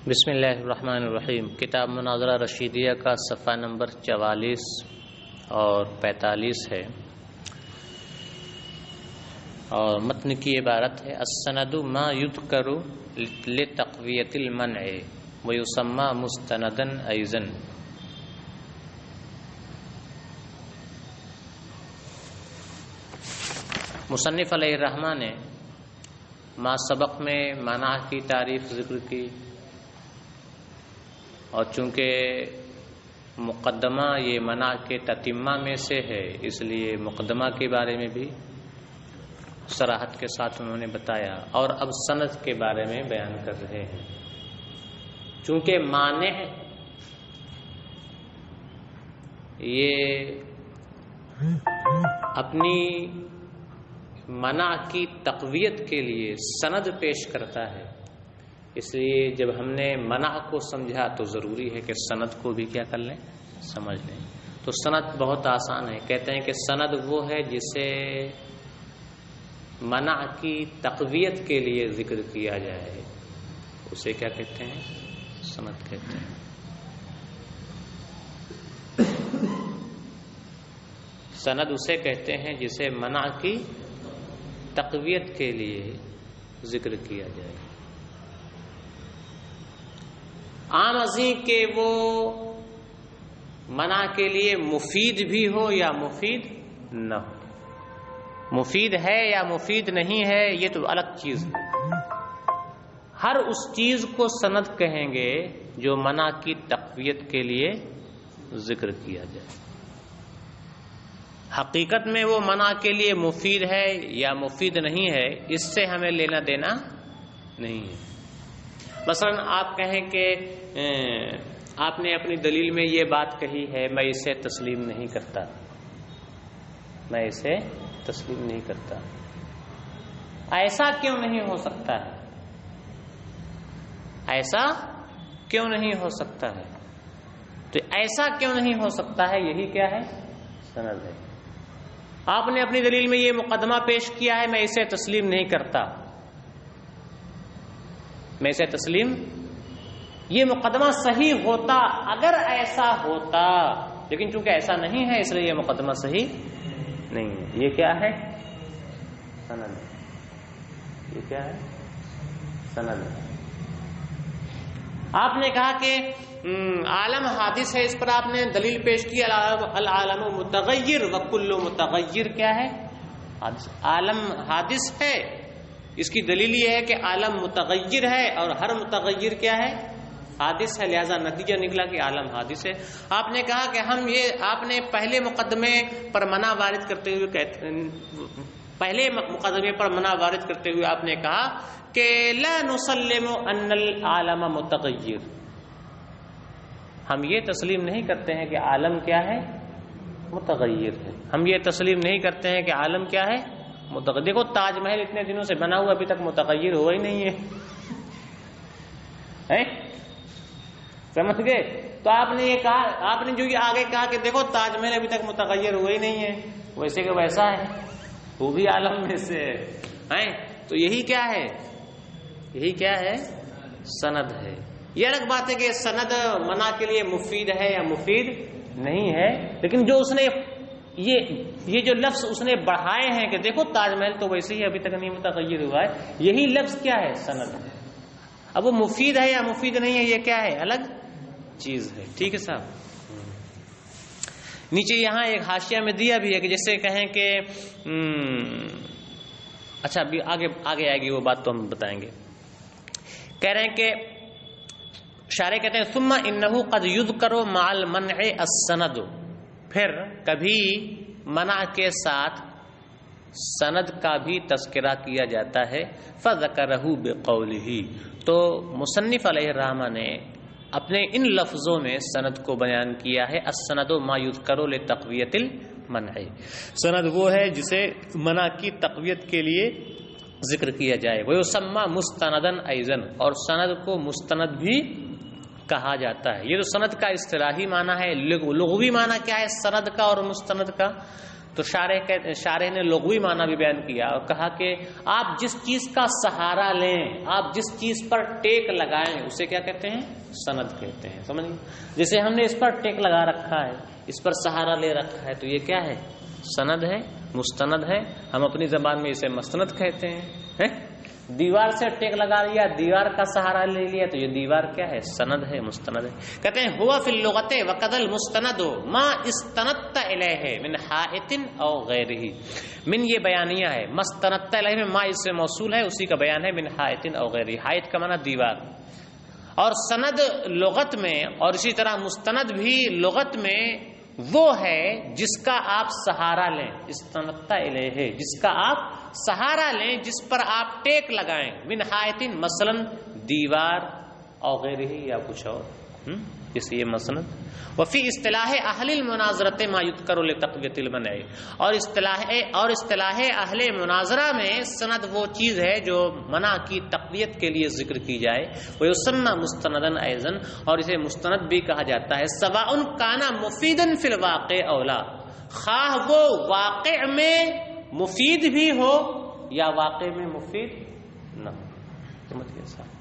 بسم اللہ الرحمن الرحیم۔ کتاب مناظرہ رشیدیہ کا صفحہ نمبر 44 اور 45 ہے، اور متن کی عبارت ہے: السند ما یذکر لتقویۃ المنع ویسمى مستندا ایضا۔ مصنف علیہ الرحمہ نے ما سبق میں منع کی تعریف ذکر کی، اور چونکہ مقدمہ یہ منع کے تتمہ میں سے ہے، اس لیے مقدمہ کے بارے میں بھی صراحت کے ساتھ انہوں نے بتایا، اور اب سند کے بارے میں بیان کر رہے ہیں۔ چونکہ مانع یہ اپنی منع کی تقویت کے لیے سند پیش کرتا ہے، اس لیے جب ہم نے منع کو سمجھا تو ضروری ہے کہ سند کو بھی کیا کر لیں، سمجھ لیں۔ تو سند بہت آسان ہے، کہتے ہیں کہ سند وہ ہے جسے منع کی تقویت کے لیے ذکر کیا جائے، اسے کیا کہتے ہیں، سند کہتے ہیں۔ سند اسے کہتے ہیں جسے منع کی تقویت کے لیے ذکر کیا جائے۔ عام ازیں کہ وہ منع کے لیے مفید بھی ہو یا مفید نہ ہو، مفید ہے یا مفید نہیں ہے یہ تو الگ چیز ہے۔ ہر اس چیز کو سند کہیں گے جو منع کی تقویت کے لیے ذکر کیا جائے۔ حقیقت میں وہ منع کے لیے مفید ہے یا مفید نہیں ہے، اس سے ہمیں لینا دینا نہیں ہے۔ مثلا آپ کہیں کہ آپ نے اپنی دلیل میں یہ بات کہی ہے، میں اسے تسلیم نہیں کرتا، میں اسے تسلیم نہیں کرتا، ایسا کیوں نہیں ہو سکتا ہے، ایسا کیوں نہیں ہو سکتا ہے؟ تو ایسا کیوں نہیں ہو سکتا ہے، یہی کیا ہے، سند ہے۔ آپ نے اپنی دلیل میں یہ مقدمہ پیش کیا ہے، میں اسے تسلیم نہیں کرتا، میں اسے تسلیم، یہ مقدمہ صحیح ہوتا اگر ایسا ہوتا، لیکن چونکہ ایسا نہیں ہے اس لیے یہ مقدمہ صحیح نہیں ہے۔ یہ کیا ہے، سند ہے۔ یہ کیا ہے، سند ہے۔ آپ نے کہا کہ عالم حادث ہے، اس پر آپ نے دلیل پیش کی العالم متغیر وکل متغیر کیا ہے، عالم حادث ہے، اس کی دلیل یہ ہے کہ عالم متغیر ہے اور ہر متغیر کیا ہے، حادث ہے، لہذا نتیجہ نکلا کہ عالم حادث ہے۔ آپ نے کہا کہ ہم یہ، آپ نے پہلے مقدمے پر منع وارد کرتے ہوئے پہلے مقدمے پر منع وارد کرتے ہوئے آپ نے کہا کہ لا نسلم ان العالم متغیر، ہم یہ تسلیم نہیں کرتے ہیں کہ عالم کیا ہے، متغیر ہے، ہم یہ تسلیم نہیں کرتے ہیں کہ عالم کیا ہے، متغیر۔ دیکھو تاج محل اتنے دنوں سے بنا ہوا، ابھی تک متغیر ہوا ہی نہیں ہے، سمجھ گئے؟ تو آپ نے یہ کہا، آپ نے جو یہ آگے کہا کہ دیکھو تاج محل ابھی تک متغیر ہوا ہی نہیں ہے، ویسے کہ ویسا ہے، وہ بھی عالم میں سے ہے، تو یہی کیا ہے، یہی کیا ہے، سند ہے۔ یہ الگ بات ہے کہ سند منع کے لیے مفید ہے یا مفید نہیں ہے، لیکن جو اس نے یہ جو لفظ اس نے بڑھائے ہیں کہ دیکھو تاج محل تو ویسے ہی ابھی تک نہیں متغیر ہوا ہے، یہی لفظ کیا ہے، سند ہے۔ اب وہ مفید ہے یا مفید نہیں ہے یہ کیا ہے، الگ چیز ہے۔ ٹھیک ہے صاحب؟ نیچے یہاں ایک حاشیہ میں دیا بھی ہے کہ جیسے کہیں کہ اچھا ابھی آگے آئے گی وہ بات تو ہم بتائیں گے۔ کہہ رہے ہیں کہ شارح کہتے ہیں ثم انہ قد یذکر مع المنع السند، پھر کبھی منع کے ساتھ سند کا بھی تذکرہ کیا جاتا ہے، فذکرہ بقولہ، تو مصنف علیہ الرحمہ نے اپنے ان لفظوں میں سند کو بیان کیا ہے، السند ما یذکر لتقویۃ المنع، سند وہ ہے جسے منع کی تقویت کے لیے ذکر کیا جائے، ویسمى مستندا ایضا، اور سند کو مستند بھی کہا جاتا ہے۔ یہ تو سند کا اصطلاحی معنی ہے، لغوی معنی کیا ہے سند کا اور مستند کا؟ تو شارح نے لغوی معنی بھی بیان کیا اور کہا کہ آپ جس چیز کا سہارا لیں، آپ جس چیز پر ٹیک لگائیں، اسے کیا کہتے ہیں؟ سند کہتے ہیں. سمجھ گئے؟ جیسے ہم نے اس پر ٹیک لگا رکھا ہے، اس پر سہارا لے رکھا ہے، تو یہ کیا ہے؟ سند ہے، مستند ہے. ہم اپنی زبان میں اسے مستند کہتے ہیں. دیوار سے ٹیک لگا لیا، دیوار کا سہارا لے لیا، تو یہ دیوار کیا ہے؟ سند ہے، مستند ہے. کہتے ہیں ہوا فی اللغت وقد المستند ما استندت الیہ من حائط او غیرہ. من یہ بیانیہ ہے، مستندت الیہ میں ما اس سے موصول ہے، اسی کا بیان ہے من حائط او غیرہ. حائط کا معنی دیوار، اور سند لغت میں، اور اسی طرح مستند بھی لغت میں وہ ہے جس کا آپ سہارا لیں. استندت الیہ، جس کا آپ سہارا لیں، جس پر آپ ٹیک لگائیں. من حائطن مثلا دیوار، او غیرہ یا کچھ اور، جیسے یہ مسند. وفی اصطلاح اہل المناظرۃ ما یذکر لتقویۃ المنع، اور اصطلاح اہل مناظرہ میں سند وہ چیز ہے جو منع کی تقویت کے لیے ذکر کی جائے. ویسمى مستندن ایضا، اور اسے مستند بھی کہا جاتا ہے. سواء کان مفیدا فی الواقع او لا، خواہ وہ واقع میں مفید بھی ہو یا واقع میں مفید نہ ہو. سمجھ گئے صاحب؟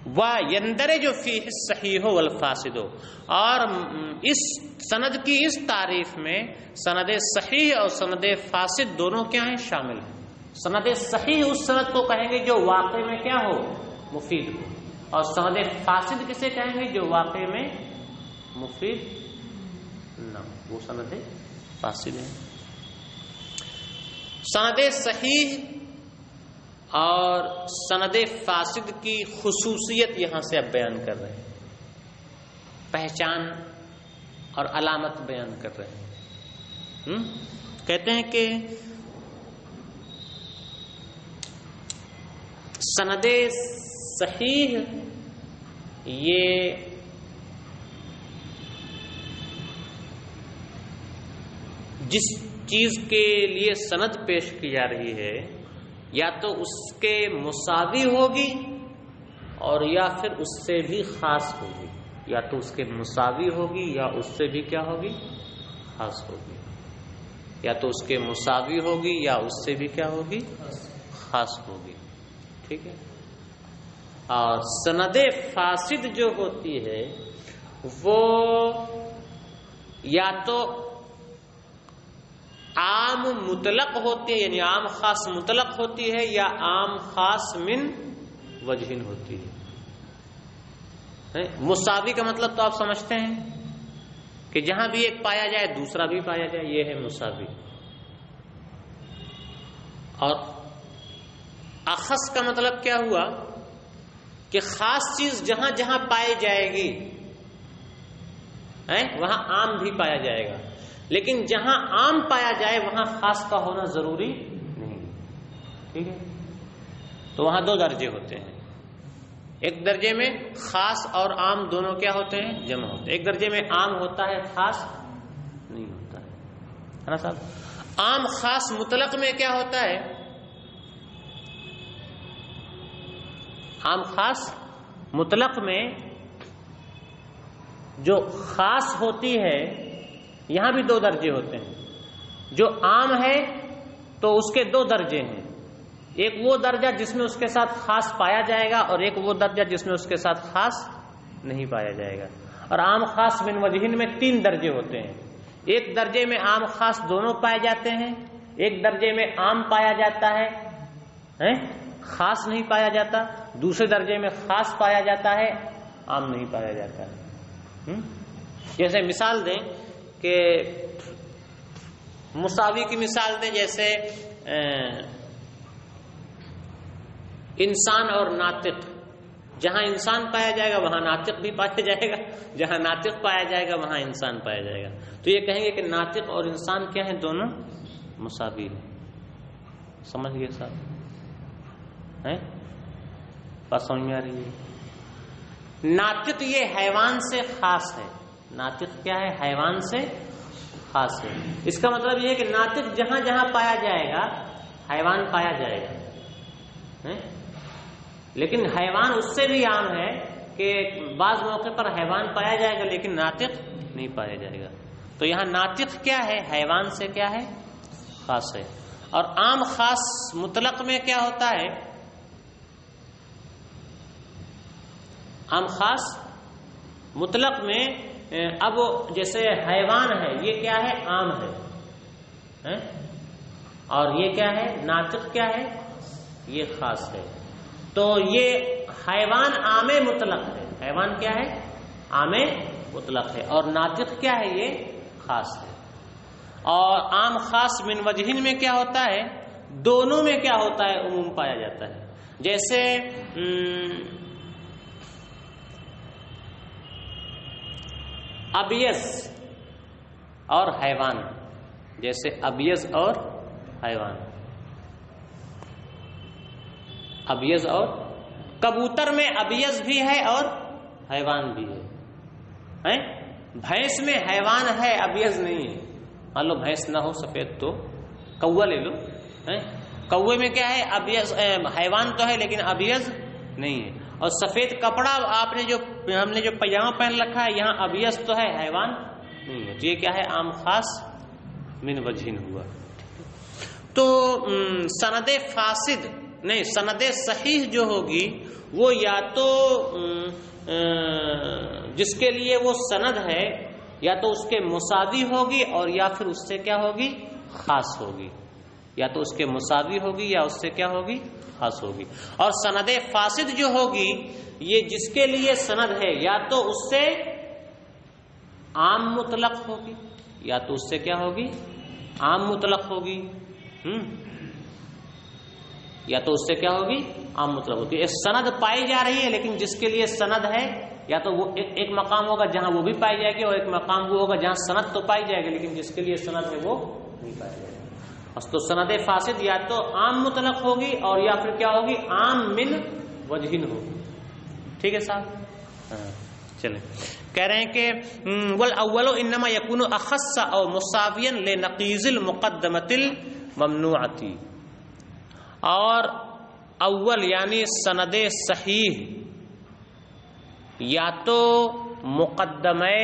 وَيَنْدَرِجُ فِيهِ الصَّحِيحُ وَالْفَاسِدُ، اور اس سند کی اس تعریف میں سند صحیح اور سند فاسد دونوں کیا ہیں؟ شامل ہیں. سند صحیح اس سند کو کہیں گے جو واقع میں کیا ہو؟ مفید ہو. اور سند فاسد کسے کہیں گے؟ جو واقع میں مفید نہ ہو، وہ سند فاسد ہے. سند صحیح اور سند فاسد کی خصوصیت یہاں سے اب بیان کر رہے ہیں، پہچان اور علامت بیان کر رہے ہیں. کہتے ہیں کہ سند صحیح یہ جس چیز کے لیے سند پیش کی جا رہی ہے یا تو اس کے مساوی ہوگی اور یا پھر اس سے بھی خاص ہوگی. یا تو اس کے مساوی ہوگی یا اس سے بھی کیا ہوگی؟ خاص ہوگی. یا تو اس کے مساوی ہوگی یا اس سے بھی کیا ہوگی؟ خاص ہوگی. ٹھیک ہے. اور سند فاسد جو ہوتی ہے وہ یا تو عام مطلق ہوتی ہے، یعنی عام خاص مطلق ہوتی ہے، یا عام خاص من وجہ ہوتی ہے. مساوی کا مطلب تو آپ سمجھتے ہیں کہ جہاں بھی ایک پایا جائے دوسرا بھی پایا جائے، یہ ہے مساوی. اور اخص کا مطلب کیا ہوا کہ خاص چیز جہاں جہاں پائی جائے گی وہاں عام بھی پایا جائے گا، لیکن جہاں عام پایا جائے وہاں خاص کا ہونا ضروری نہیں. ٹھیک ہے. تو وہاں دو درجے ہوتے ہیں. ایک درجے میں خاص اور عام دونوں کیا ہوتے ہیں؟ جمع ہوتے ہیں. ایک درجے میں عام ہوتا ہے، خاص نہیں ہوتا ہے نا صاحب. عام خاص مطلق میں کیا ہوتا ہے؟ عام خاص مطلق میں جو خاص ہوتی ہے یہاں بھی دو درجے ہوتے ہیں. جو عام ہے تو اس کے دو درجے ہیں. ایک وہ درجہ جس میں اس کے ساتھ خاص پایا جائے گا، اور ایک وہ درجہ جس میں اس کے ساتھ خاص نہیں پایا جائے گا. اور عام خاص من وجہین میں تین درجے ہوتے ہیں. ایک درجے میں عام خاص دونوں پائے جاتے ہیں، ایک درجے میں عام پایا جاتا ہے خاص نہیں پایا جاتا، دوسرے درجے میں خاص پایا جاتا ہے عام نہیں پایا جاتا ہے. جیسے مثال دیں کہ مساوی کی مثال دیں، جیسے انسان اور ناطق. جہاں انسان پایا جائے گا وہاں ناطق بھی پایا جائے گا، جہاں ناطق پایا جائے گا وہاں انسان پایا جائے گا. تو یہ کہیں گے کہ ناطق اور انسان کیا ہیں؟ دونوں مساوی ہیں. سمجھ گئے صاحب؟ بات سمجھ میں آ رہی ہے؟ ناطق یہ حیوان سے خاص ہے. ناطق کیا ہے؟ حیوان سے خاص ہے. اس کا مطلب یہ ہے کہ ناطق جہاں جہاں پایا جائے گا حیوان پایا جائے گا، لیکن حیوان اس سے بھی عام ہے کہ بعض موقع پر حیوان پایا جائے گا لیکن ناطق نہیں پایا جائے گا. تو یہاں ناطق کیا ہے؟ حیوان سے کیا ہے؟ خاص ہے. اور عام خاص مطلق میں کیا ہوتا ہے؟ عام خاص مطلق میں اب جیسے حیوان ہے یہ کیا ہے؟ عام ہے. اور یہ کیا ہے؟ ناطق کیا ہے؟ یہ خاص ہے. تو یہ حیوان عام مطلق ہے. حیوان کیا ہے؟ عام مطلق ہے. اور ناطق کیا ہے؟ یہ خاص ہے. اور عام خاص من وجہن میں کیا ہوتا ہے؟ دونوں میں کیا ہوتا ہے؟ عموم پایا جاتا ہے. جیسے ابیض اور حیوان. جیسے ابیض اور حیوان. ابیض اور کبوتر میں ابیض بھی ہے اور حیوان بھی ہے. بھینس میں حیوان ہے ابیض نہیں ہے. مان لو بھینس نہ ہو سفید تو کوا لے لو. کوے میں کیا ہے؟ ابیض. حیوان تو ہے لیکن ابیض نہیں ہے. اور سفید کپڑا آپ نے ہم نے جو پاجامہ پہن رکھا ہے یہاں ابیض تو ہے حیوان نہیں ہے. تو یہ کیا ہے؟ عام خاص من وجہن ہوا. تو سند فاسد نہیں، سند صحیح جو ہوگی وہ یا تو جس کے لیے وہ سند ہے یا تو اس کے مساوی ہوگی اور یا پھر اس سے کیا ہوگی؟ خاص ہوگی. یا تو اس کے مساوی ہوگی یا اس سے کیا ہوگی؟ خاص ہوگی. اور سند فاسد جو ہوگی یہ جس کے لیے سند ہے یا تو اس سے عام مطلق ہوگی یا تو اس سے کیا ہوگی؟ عام مطلق ہوگی. یا تو اس سے کیا ہوگی؟ عام مطلق ہوگی. ایک سند پائی جا رہی ہے لیکن جس کے لیے سند ہے یا تو وہ ایک مقام ہوگا جہاں وہ بھی پائی جائے گی اور ایک مقام وہ ہوگا جہاں سند تو پائی جائے گی لیکن جس کے لیے سند ہے وہ نہیں پائی جائے گی. تو سند فاسد یا تو عام مطلق ہوگی اور یا پھر کیا ہوگی؟ عام من وجہن ہوگی. ٹھیک ہے صاحب؟ چلیں. کہہ رہے ہیں کہ والاول انما یکون اخص او مساویا لنقیض المقدمۃ الممنوعۃ. اور اول یعنی سند صحیح یا تو مقدمہ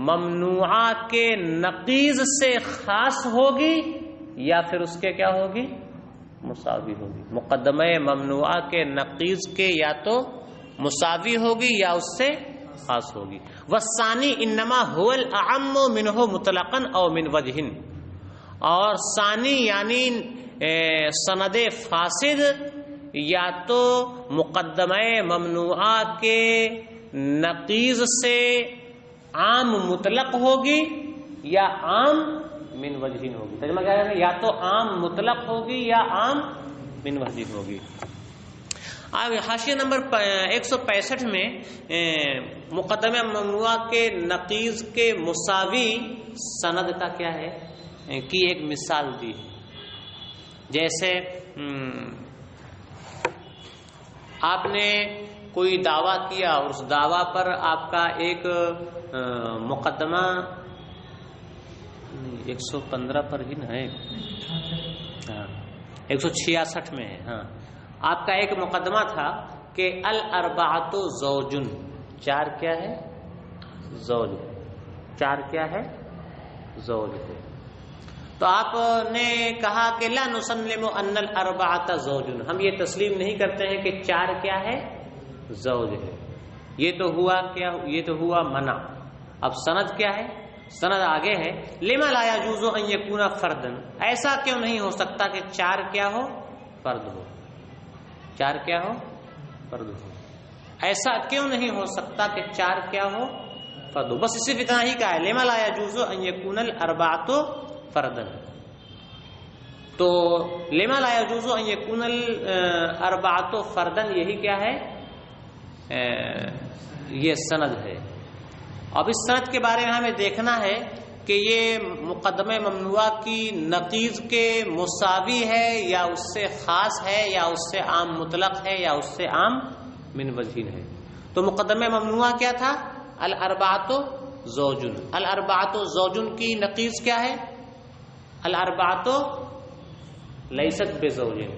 ممنوعہ کے نقیض سے خاص ہوگی یا پھر اس کے کیا ہوگی؟ مساوی ہوگی. مقدمہ ممنوعہ کے نقیض کے یا تو مساوی ہوگی یا اس سے خاص ہوگی. والثانی انما هو الاعم منه مطلقا او من وجہ. اور ثانی یعنی سند فاسد یا تو مقدمہ ممنوعہ کے نقیض سے عام مطلق ہوگی یا عام من وجہن ہوگی. ترجمہ کیا ہے؟ یا تو عام مطلق ہوگی یا عام من وجہن ہوگی. اب حاشیہ نمبر 165 میں مقدمہ ممنوعہ کے نقیض کے مساوی سند کا کیا ہے کی ایک مثال دی ہے. جیسے آپ نے کوئی دعویٰ کیا اور اس دعویٰ پر آپ کا ایک مقدمہ 115 پر ہی ہے، 166 میں ہے. ہاں آپ کا ایک مقدمہ تھا کہ الاربعۃ زوج. چار کیا ہے؟ زوج. چار کیا ہے؟ زوج ہے. تو آپ نے کہا کہ لا نسلم ان الاربعۃ زوج. ہم یہ تسلیم نہیں کرتے ہیں کہ چار کیا ہے؟ زوج ہے. یہ تو ہوا کیا؟ یہ تو ہوا منع. اب سند کیا ہے؟ سند آگے ہے لما لا يجوز ان يكون فردا. ایسا کیوں نہیں ہو سکتا کہ چار کیا ہو؟ فرد ہو. چار کیا ہو؟ فرد ہو. ایسا کیوں نہیں ہو سکتا کہ چار کیا ہو؟ فرد ہو. بس صرف اتنا ہی کہا ہے لما لا يجوز ان يكون الاربعۃ فردا. تو لما لا يجوز ان يكون الاربعۃ فردا یہی کیا ہے؟ یہ سند ہے. اب اس سند کے بارے میں ہمیں دیکھنا ہے کہ یہ مقدمہ ممنوعہ کی نقیض کے مساوی ہے یا اس سے خاص ہے یا اس سے عام مطلق ہے یا اس سے عام من وجہین ہے. تو مقدمہ ممنوعہ کیا تھا؟ الاربعۃ زوجن. الاربعۃ زوجن کی نقیض کیا ہے؟ الاربعۃ لیست بزوجن.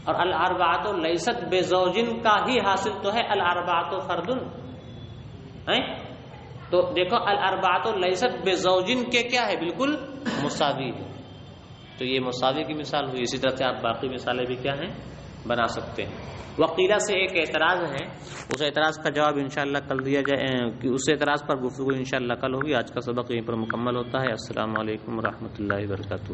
اور الاربعۃ لیست بزوجن کا ہی حاصل تو ہے الاربعۃ فردن. تو دیکھو الاربعۃ لیست بزوجن کے کیا ہے، بالکل مساوی ہے، تو یہ مساوی کی مثال ہوئی. اسی طرح سے آپ باقی مثالیں بھی کیا ہیں بنا سکتے ہیں. وقیلہ سے ایک اعتراض ہے، اس اعتراض کا جواب انشاءاللہ کل دیا جائے، کہ اس اعتراض پر گفتگو انشاءاللہ کل ہوگی. آج کا سبق یہیں پر مکمل ہوتا ہے. السلام علیکم ورحمۃ اللہ وبرکاتہ.